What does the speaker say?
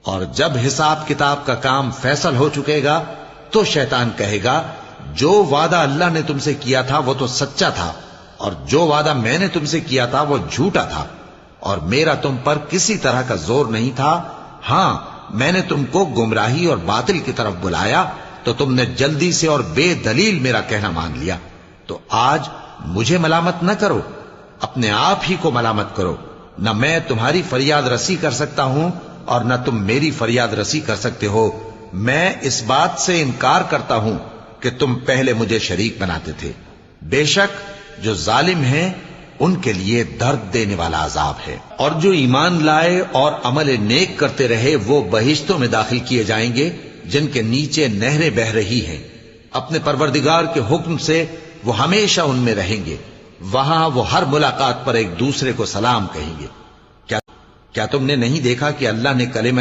اور جب حساب کتاب کا کام فیصل ہو چکے گا تو شیطان کہے گا جو وعدہ اللہ نے تم سے کیا تھا وہ تو سچا تھا، اور جو وعدہ میں نے تم سے کیا تھا وہ جھوٹا تھا، اور میرا تم پر کسی طرح کا زور نہیں تھا۔ ہاں، میں نے تم کو گمراہی اور باطل کی طرف بلایا تو تم نے جلدی سے اور بے دلیل میرا کہنا مان لیا۔ تو آج مجھے ملامت نہ کرو، اپنے آپ ہی کو ملامت کرو۔ نہ میں تمہاری فریاد رسی کر سکتا ہوں اور نہ تم میری فریاد رسی کر سکتے ہو۔ میں اس بات سے انکار کرتا ہوں کہ تم پہلے مجھے شریک بناتے تھے۔ بے شک جو ظالم ہیں ان کے لیے درد دینے والا عذاب ہے۔ اور جو ایمان لائے اور عمل نیک کرتے رہے وہ بہشتوں میں داخل کیے جائیں گے جن کے نیچے نہریں بہہ رہی ہیں۔ اپنے پروردگار کے حکم سے وہ ہمیشہ ان میں رہیں گے۔ وہاں وہ ہر ملاقات پر ایک دوسرے کو سلام کہیں گے۔ کیا تم نے نہیں دیکھا کہ اللہ نے کلمہ